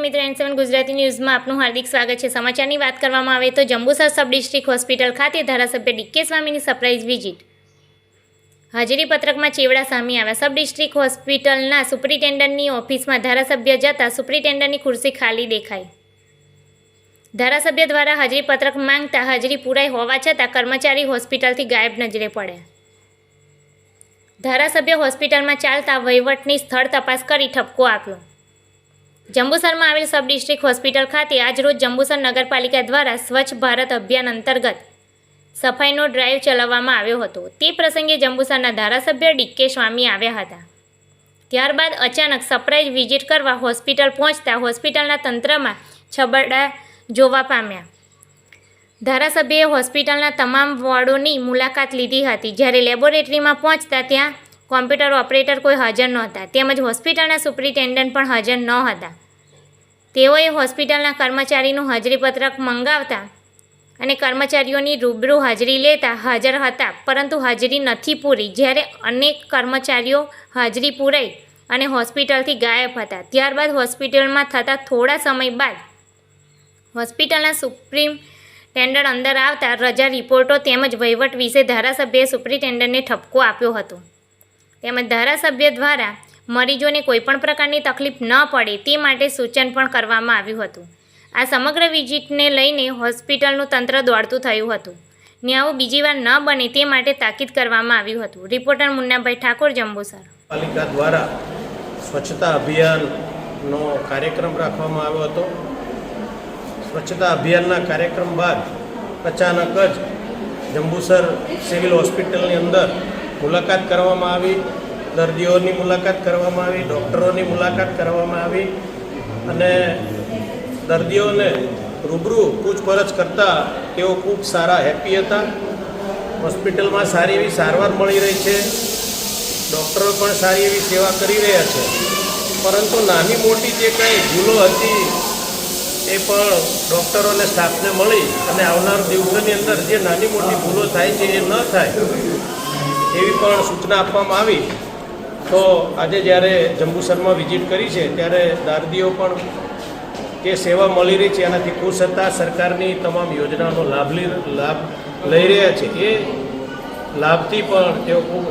મિત્રો N7 ગુજરાતી ન્યૂઝમાં આપનું હાર્દિક સ્વાગત છે। સમાચારની વાત કરવામાં આવે તો જંબુસર સબ ડિસ્ટ્રિક્ટ હોસ્પિટલ ખાતે ધારાસભ્ય ડીકે સ્વામીની સરપ્રાઇઝ વિઝિટ। હાજરી પત્રકમાં ચેવડા સામે આવ્યા। સબ ડિસ્ટ્રિક્ટ હોસ્પિટલના સુપ્રિન્ટેન્ડન્ટની ઓફિસમાં ધારાસભ્ય જતા સુપ્રિન્ટેન્ડન્ટની ખુરશી ખાલી દેખાઈ। ધારાસભ્ય દ્વારા હાજરી પત્રક માંગતા હાજરી પુરાઈ હોવા છતાં કર્મચારી હોસ્પિટલથી ગાયબ નજરે પડ્યા। ધારાસભ્ય હોસ્પિટલમાં ચાલતા વહીવટની સ્થળ તપાસ કરી ઠપકો આપ્યો। જંબુસરમાં આવેલ સબ ડિસ્ટ્રિક્ટ હોસ્પિટલ ખાતે આજરોજ જંબુસર નગરપાલિકા દ્વારા સ્વચ્છ ભારત અભિયાન અંતર્ગત સફાઈનો ડ્રાઈવ ચલાવવામાં આવ્યો હતો। તે પ્રસંગે જંબુસરના ધારાસભ્ય ડીકે સ્વામી આવ્યા હતા। ત્યારબાદ અચાનક સરપ્રાઇઝ વિઝિટ કરવા હોસ્પિટલ પહોંચતા હોસ્પિટલના તંત્રમાં છબરડા જોવા પામ્યા। ધારાસભ્યએ હોસ્પિટલના તમામ વોર્ડોની મુલાકાત લીધી હતી। જ્યારે લેબોરેટરીમાં પહોંચતા ત્યાં કોમ્પ્યુટર ઓપરેટર કોઈ હાજર નહોતા, તેમજ હોસ્પિટલના સુપ્રિન્ટેન્ડન્ટ પણ હાજર ન હતા। તેઓએ હોસ્પિટલના કર્મચારીનું હાજરીપત્રક મંગાવતા અને કર્મચારીઓની રૂબરૂ હાજરી લેતા હાજર હતા, પરંતુ હાજરી નથી પૂરી। જ્યારે અનેક કર્મચારીઓ હાજરી પૂરાઈ અને હોસ્પિટલથી ગાયબ હતા। ત્યારબાદ હોસ્પિટલમાં થતા થોડા સમય બાદ હોસ્પિટલના સુપ્રિન્ટેન્ડન્ટ અંદર આવતા રજા રિપોર્ટો તેમજ વહીવટ વિશે ધારાસભ્યએ સુપ્રિન્ટેન્ડન્ટને ઠપકો આપ્યો હતો। તેમજ ધારાસભ્ય દ્વારા મરીજોને કોઈપણ પ્રકારની તકલીફ ન પડે તે માટે સૂચન પણ કરવામાં આવ્યું હતું। આ સમગ્ર વિઝિટને લઈને હોસ્પિટલનું તંત્ર દોડતું થયું હતું ને આવું બીજી વાર ન બને તે માટે તાકીદ કરવામાં આવ્યું હતું। રિપોર્ટર મુન્નાભાઈ ઠાકોર, જંબુસર। પાલિકા દ્વારા સ્વચ્છતા અભિયાનનો કાર્યક્રમ રાખવામાં આવ્યો હતો। સ્વચ્છતા અભિયાનના કાર્યક્રમ બાદ અચાનક જ જંબુસર સિવિલ હોસ્પિટલની અંદર મુલાકાત કરવામાં આવી, દર્દીઓની મુલાકાત કરવામાં આવી, ડૉક્ટરોની મુલાકાત કરવામાં આવી અને દર્દીઓને રૂબરૂ પૂછપરછ કરતાં તેઓ ખૂબ સારા હેપી હતા। હોસ્પિટલમાં સારી એવી સારવાર મળી રહી છે, ડૉક્ટરો પણ સારી એવી સેવા કરી રહ્યા છે, પરંતુ નાની મોટી જે કંઈ ભૂલો હતી એ પણ ડૉક્ટરો અને સ્ટાફને મળી અને આવનાર દિવસોની અંદર જે નાની મોટી ભૂલો થાય છે એ ન થાય એવી પણ સૂચના આપવામાં આવી। તો આજે જ્યારે જંબુસરમાં વિઝિટ કરી છે ત્યારે દર્દીઓ પણ જે સેવા મળી રહી છે એનાથી ખુશ હતા। સરકારની તમામ યોજનાનો લાભ લઈ રહ્યા છે, એ લાભથી પણ તેઓ ખૂબ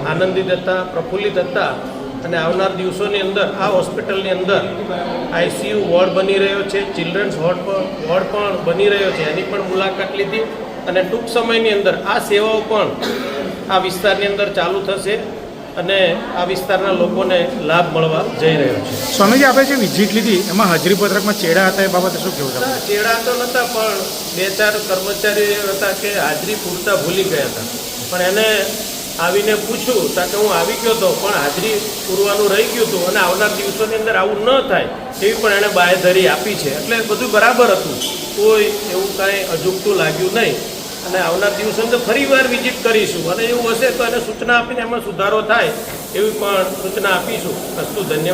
આનંદિત હતા, પ્રફુલ્લિત હતા અને આવનાર દિવસોની અંદર આ હોસ્પિટલની અંદર આઈસીયુ વોર્ડ બની રહ્યો છે, ચિલ્ડ્રન્સ વોર્ડ પણ બની રહ્યો છે, એની પણ મુલાકાત લીધી અને ટૂંક સમયની અંદર આ સેવાઓ પણ આ વિસ્તારની અંદર ચાલુ થશે અને આ વિસ્તારના લોકોને લાભ મળવા જઈ રહ્યો છે। સ્વામીજી, આપણે જે વિઝિટ લીધી એમાં હાજરી પત્રકમાં ચેડા હતા, એ બાબતે શું કહેવું છે? ચેડા તો નહોતા, પણ બે ચાર કર્મચારીઓ હતા કે હાજરી પૂરતા ભૂલી ગયા હતા, પણ એને આવીને પૂછ્યું તા કે હું આવી ગયો હતો પણ હાજરી પૂરવાનું રહી ગયું હતું અને આવનાર દિવસોની અંદર આવું ન થાય એવી પણ એણે બાંયધરી આપી છે। એટલે બધું બરાબર હતું, કોઈ એવું કાંઈ અજુગતું લાગ્યું નહીં અને આવનાર દિવસોની અંદર ફરીવાર વિઝિટ કરીશું અને એવું હશે તો એને સૂચના આપીને એમાં સુધારો થાય એવી પણ સૂચના આપીશું। અસ્તુ, ધન્યવાદ।